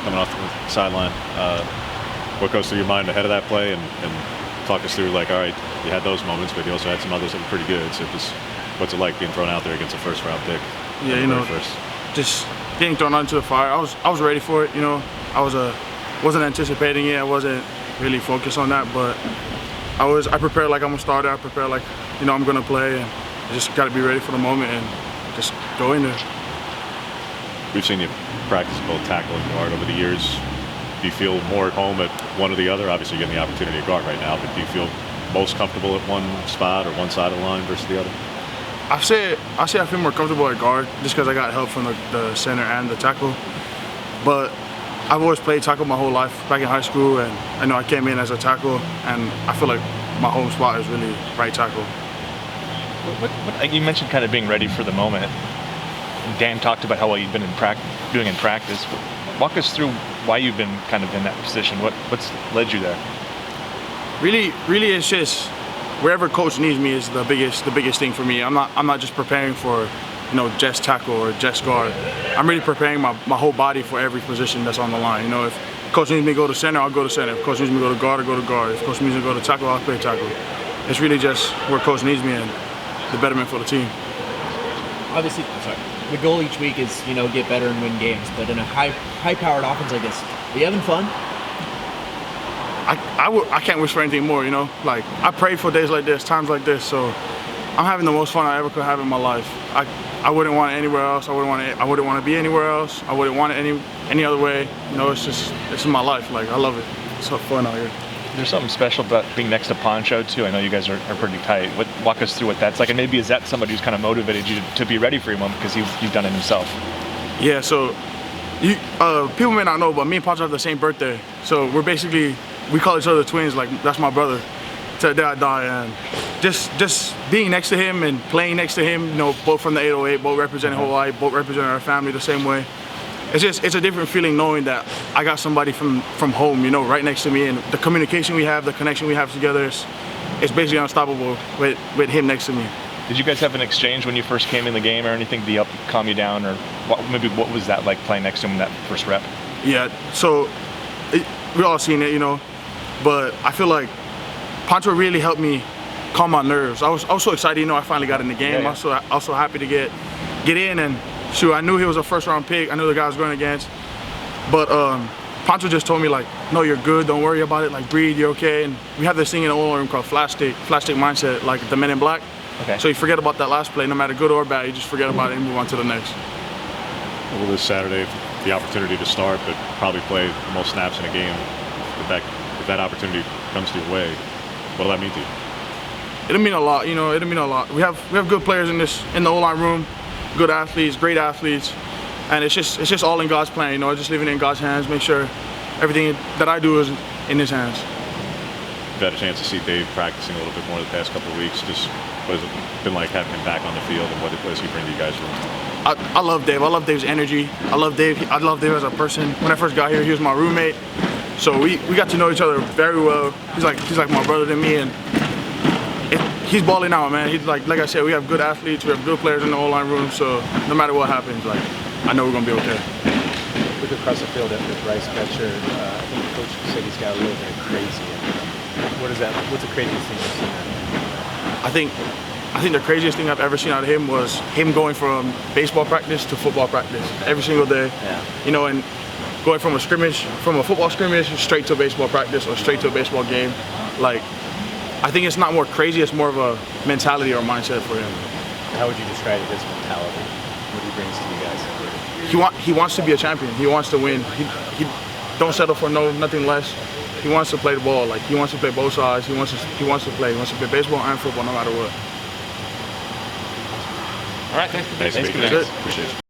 coming off the sideline. What goes through your mind ahead of that play, and talk us through, like, all right, you had those moments, but you also had some others that were pretty good. So just what's it like being thrown out there against a first-round pick? Yeah, just getting thrown out into the fire. I was ready for it. I wasn't anticipating it. I wasn't really focused on that, but I prepared like I'm a starter. I prepared like I'm gonna play, and I just got to be ready for the moment and just go in there. We've seen you practice both tackle and guard over the years. Do you feel more at home at one or the other? Obviously, you're getting the opportunity to guard right now, but do you feel most comfortable at one spot or one side of the line versus the other? I say I feel more comfortable at guard just because I got help from the center and the tackle. But I've always played tackle my whole life back in high school, and I know I came in as a tackle, and I feel like my home spot is really right tackle. You mentioned kind of being ready for the moment. Dan talked about how well you've been doing in practice. Walk us through why you've been kind of in that position. What's led you there? Really, it's just wherever coach needs me is the biggest thing for me. I'm not just preparing for just tackle or just guard. I'm really preparing my whole body for every position that's on the line. If coach needs me to go to center, I'll go to center. If coach needs me to go to guard, I'll go to guard. If coach needs me to go to tackle, I'll play tackle. It's really just where coach needs me and the betterment for the team. Obviously, the goal each week is get better and win games. But in a high-powered offense like this, are you having fun? I can't wish for anything more. Like, I prayed for days like this, times like this. So I'm having the most fun I ever could have in my life. I wouldn't want it anywhere else. I wouldn't want to be anywhere else. I wouldn't want it any other way. It's my life. Like, I love it. It's so fun out here. There's something special about being next to Poncho too. I know you guys are pretty tight. Walk us through what that's like, and maybe is that somebody who's kind of motivated you to be ready for your moment because you've done it himself? Yeah. So people may not know, but me and Poncho have the same birthday. So we call each other twins. Like, that's my brother. Till the day I die, and just being next to him and playing next to him, both from the 808, both representing Hawaii, both representing our family the same way. It's a different feeling knowing that I got somebody from home, right next to me, and the communication we have, the connection we have together is basically unstoppable with him next to me. Did you guys have an exchange when you first came in the game or anything to help calm you down, or what was that like playing next to him in that first rep? Yeah, so we all seen it, but I feel like Poncho really helped me calm my nerves. I was so excited, I finally got in the game. Yeah. I was so happy to get in, and shoot, I knew he was a first-round pick. I knew the guy I was going against, but Poncho just told me, like, no, you're good. Don't worry about it. Like, breathe. You're okay. And we have this thing in the oil room called Flastic mindset, like the Men in Black. Okay. So you forget about that last play, no matter good or bad. You just forget about it and move on to the next. Well, this Saturday, the opportunity to start, but probably play the most snaps in a game. If that opportunity comes to your way, what'll that mean to you? It'll mean a lot. It'll mean a lot. We have good players in the O-line room, good athletes, great athletes, and it's just all in God's plan. Just leaving it in God's hands. Make sure everything that I do is in His hands. You've had a chance to see Dave practicing a little bit more the past couple of weeks. Just what has it been like having him back on the field, and what does he bring to you guys? I love Dave. I love Dave's energy. I love Dave as a person. When I first got here, he was my roommate, so we got to know each other very well. He's like my brother to me, and he's balling out, man. He's like I said, we have good athletes, we have good players in the O-line room, so no matter what happens, like, I know we're gonna be okay. Look across the field at the Bryce catcher. I think the coach said he's got a little bit of crazy. What's the craziest thing you've seen? I think the craziest thing I've ever seen out of him was him going from baseball practice to football practice every single day. Yeah. And going from a football scrimmage straight to a baseball practice or straight to a baseball game. Like, I think it's not more crazy, it's more of a mentality or mindset for him. How would you describe his mentality? What he brings to you guys? He wants to be a champion. He wants to win. He don't settle for nothing less. He wants to play the ball. Like, he wants to play both sides. He wants to play baseball and football no matter what. All right, thanks. Appreciate it.